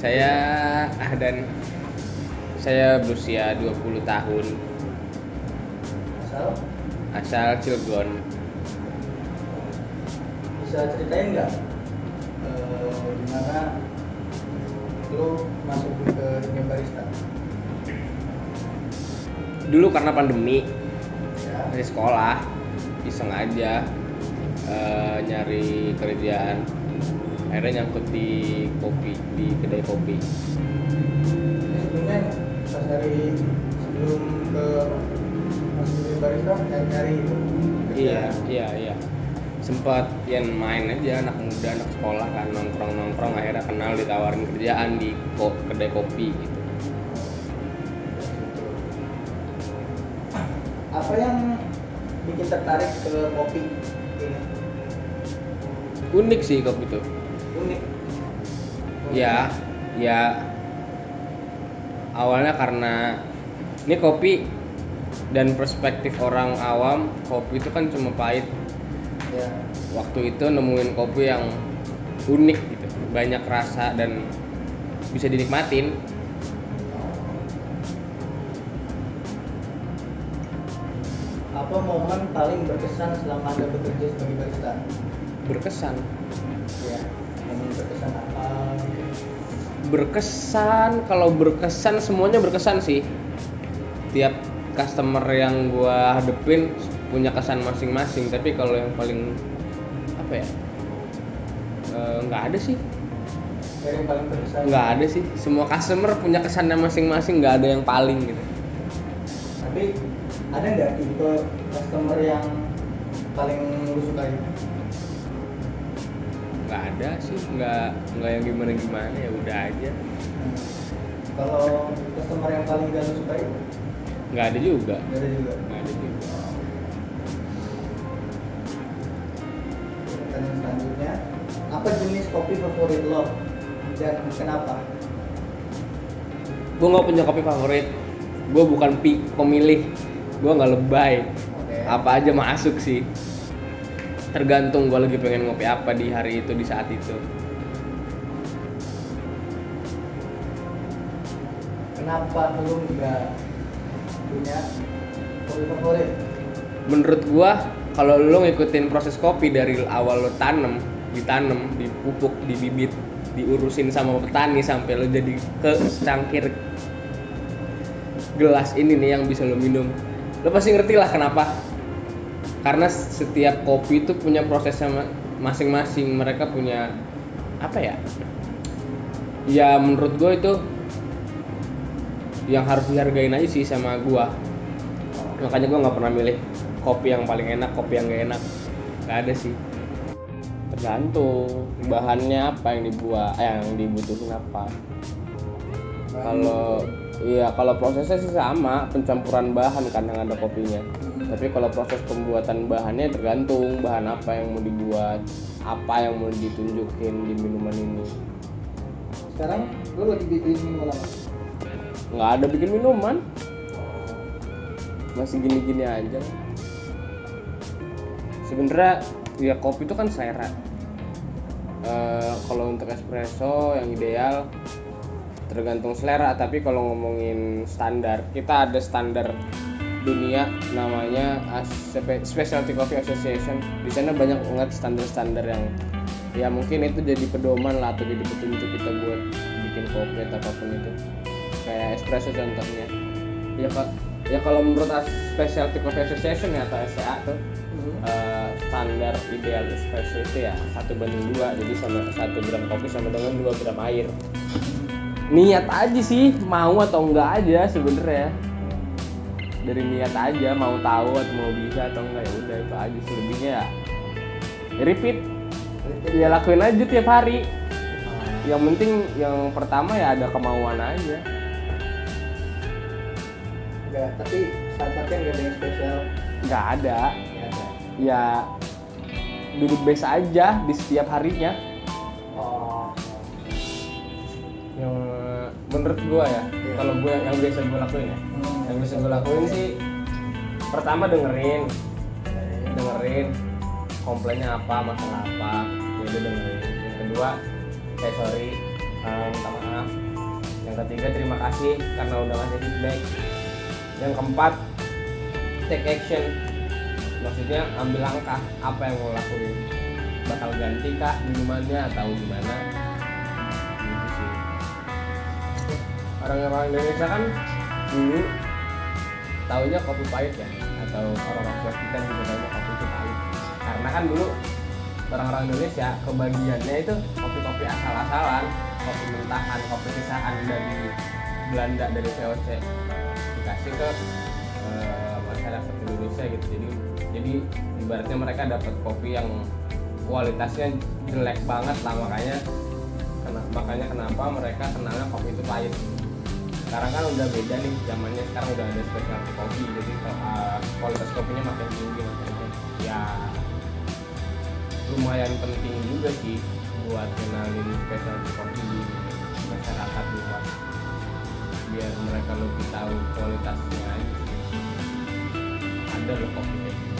Saya Ahdan. Saya berusia 20 tahun. Asal Cilegon. Bisa ceritain nggak gimana lu masuk ke dunia barista? Dulu karena pandemi, Ya. masih sekolah, iseng aja nyari kerjaan. Akhirnya nyangkut di kopi, di kedai kopi. Ini sebelumnya pas hari sebelum ke masuk dunia barista nyari itu. Iya. Sempat yang main aja, anak muda, anak sekolah kan, nongkrong, akhirnya kenal, ditawarin kerjaan di kedai kopi gitu. Apa yang bikin tertarik ke kopi ini? Unik sih kopi itu. Unik. Ya, awalnya karena ini kopi dan perspektif orang awam, kopi itu kan cuma pahit. Ya. Waktu itu nemuin kopi yang unik gitu, banyak rasa dan bisa dinikmatin. Apa momen paling berkesan selama Anda bekerja sebagai barista? Berkesan. Ya. Momen berkesan apa? Kalau berkesan semuanya berkesan sih. Tiap customer yang gua hadepin punya kesan masing-masing, tapi kalau yang paling apa ya? Nggak ada sih. Yang paling berkesan? Nggak ada sih. Semua customer punya kesannya masing-masing, nggak ada yang paling gitu. Tapi ada nggak tipe customer yang paling lu sukai? Nggak ada sih, nggak yang gimana ya udah aja. Kalau customer yang paling gak lu sukai? Nggak ada juga. Nggak ada juga. Pertanyaan selanjutnya, apa jenis kopi favorit lo dan kenapa? Gue nggak punya kopi favorit. Gue bukan pemilih. Gue nggak lebay. Oke. Apa aja masuk sih. Tergantung gue lagi pengen ngopi apa di hari itu, di saat itu. Kenapa lu nggak punya kopi favorit? Menurut gue, kalau lo ngikutin proses kopi dari awal lo ditanam, dipupuk, dibibit, diurusin sama petani sampai lo jadi ke secangkir gelas ini nih yang bisa lo minum, lo pasti ngerti lah kenapa. Karena setiap kopi itu punya prosesnya masing-masing. Mereka punya apa ya? Ya menurut gue itu yang harus dihargain aja sih sama gue. Makanya gue nggak pernah milih kopi yang paling enak, kopi yang gak enak. Gak ada sih. Tergantung bahannya apa yang dibuat, yang dibutuhin apa. Kalau prosesnya sih sama, pencampuran bahan kan yang ada kopinya. Tapi kalau proses pembuatan bahannya tergantung bahan apa yang mau dibuat, apa yang mau ditunjukin di minuman ini. Sekarang lu lagi bikin minuman apa? Nggak ada bikin minuman, masih gini-gini aja. Sebenarnya ya kopi itu kan selera. Kalau untuk espresso yang ideal tergantung selera, tapi kalau ngomongin standar, kita ada standar dunia namanya Specialty Coffee Association. Di sana banyak banget standar-standar yang ya mungkin itu jadi pedoman lah atau jadi petunjuk kita buat bikin kopi atau apapun itu. Kayak espresso contohnya. Ya kalau menurut Specialty Coffee Association ya atau SCA tuh standar ideal espresso itu ya 1:2, jadi sama 1 gram kopi sama dengan 2 gram air. Niat aja sih, mau atau enggak aja sebenarnya. Dari niat aja, mau tahu atau mau bisa atau enggak, ya udah itu aja. Selebihnya ya repeat. Ya lakuin aja tiap hari. Yang penting yang pertama ya ada kemauan aja. Enggak, tapi saat latihan nggak ada yang spesial. Nggak ada. Nggak ada. Ya duduk biasa aja di setiap harinya. Oh. Yang menurut gua ya, kalau gua yang biasa gua lakuin ya, yang bisa gua lakuin sih pertama dengerin komplainnya apa, masalah apa, ya udah dengerin. Yang kedua sorry, minta maaf, Yang ketiga, terima kasih karena udah ngasih feedback. Yang keempat, take action. Maksudnya ambil langkah, apa yang mau lakuin, bakal ganti kah minumannya atau gimana gitu sih. Orang-orang Indonesia kan dulu taunya kopi pahit ya, atau orang-orang tua kita juga taunya kopi itu pahit, karena kan dulu orang-orang Indonesia kebagiannya itu kopi-kopi asal-asalan, kopi mentahan, kopi sisahan dari Belanda, dari VOC dikasih ke masyarakat Indonesia gitu. Jadi ibaratnya mereka dapat kopi yang kualitasnya jelek banget lah, makanya kenapa mereka kenalnya kopi itu pahit. Sekarang kan udah beda nih zamannya, sekarang udah ada specialty kopi, jadi kualitas kopinya makin tinggi, ya lumayan penting juga sih buat kenalin specialty kopi di masyarakat luas, biar mereka lebih tahu kualitasnya aja sih. Ada loh kopi kayak gitu.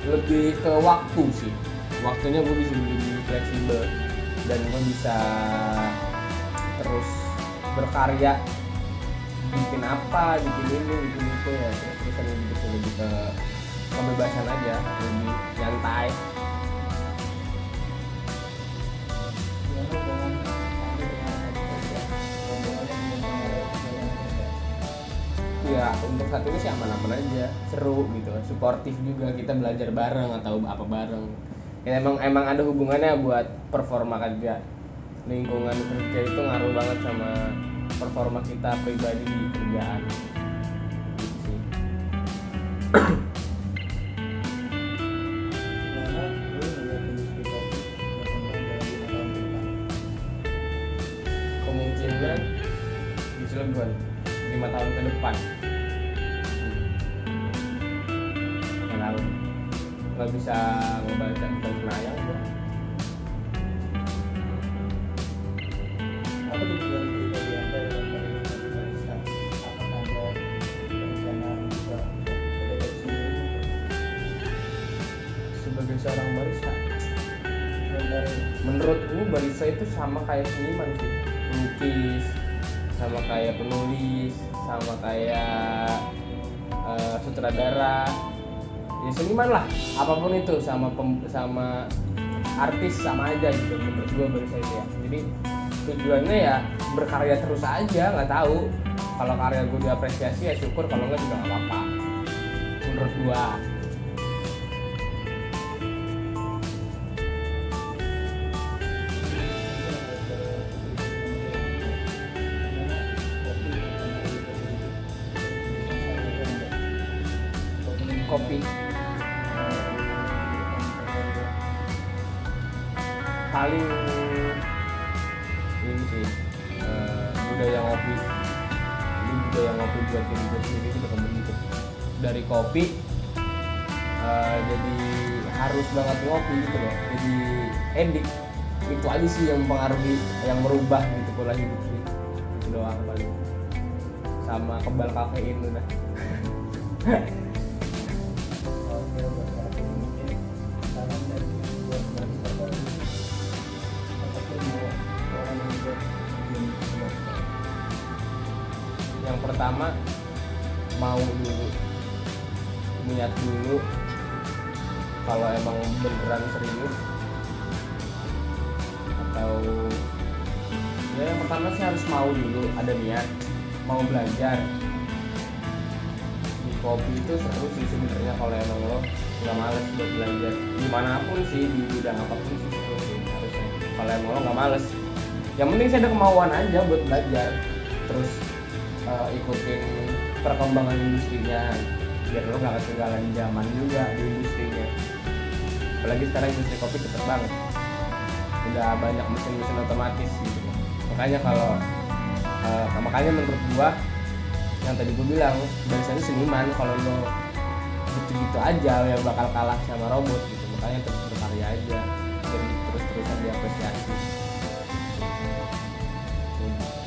Lebih ke waktu sih, waktunya gue bisa lebih fleksibel dan gue bisa terus berkarya, bikin apa, bikin ini, bikin itu ya, terus lebih ke kebebasan aja, lebih nyantai. Ya untuk saat ini sih aman-aman aja, seru gitu, suportif juga, kita belajar bareng atau apa bareng. Ya emang ada hubungannya buat performa kerja. Lingkungan kerja itu ngaruh banget sama performa kita pribadi di kerjaan. Gitu sih. Kemungkinan di Cilegon 5 tahun ke depan. Nggak bisa ngebaca tentang Senayan bro. Apa tujuan pribadi Anda dalam menjadi barista? Apakah Anda berencana juga berdebat sendiri Sebagai seorang barista, menurut gue barista itu sama kayak seniman sih, pelukis, sama kayak penulis, sama kayak sutradara, ya seniman lah, apapun itu, sama artis sama aja gitu menurut gue barista itu ya. Jadi tujuannya ya berkarya terus aja, nggak tahu, kalau karya gue diapresiasi ya syukur, kalau nggak juga nggak apa-apa menurut gue. Kopi paling ini sih, budaya ngopi. Ini budaya ngopi buat diri gue sendiri itu berkembang gitu. Dari kopi jadi harus banget ngopi gitu loh, jadi edik. Itu aja sih yang mempengaruhi, yang merubah gitu pola hidup sih. Itu doang paling, sama kebal kafein udah. Yang pertama, mau dulu, niat dulu, kalau emang beneran serius, atau ya yang pertama sih harus mau dulu, ada niat, mau belajar. Di kopi itu seru sih sebenarnya kalau emang lo nggak males buat belajar, dimanapun sih, di bidang apapun sih seru sih harusnya. Kalau emang lo nggak males, yang penting sih ada kemauan aja buat belajar, terus ikutin perkembangan industrinya, biar lo nggak ketinggalan zaman juga di industrinya. Apalagi sekarang industri kopi cepet banget, udah banyak mesin-mesin otomatis gitu. Makanya menurut gua yang tadi gua bilang, barista itu seniman. Kalau lo gitu-gitu aja ya bakal kalah sama robot gitu. Makanya terus berkarya aja, jadi terus-terusan diapresiasi. Hmm.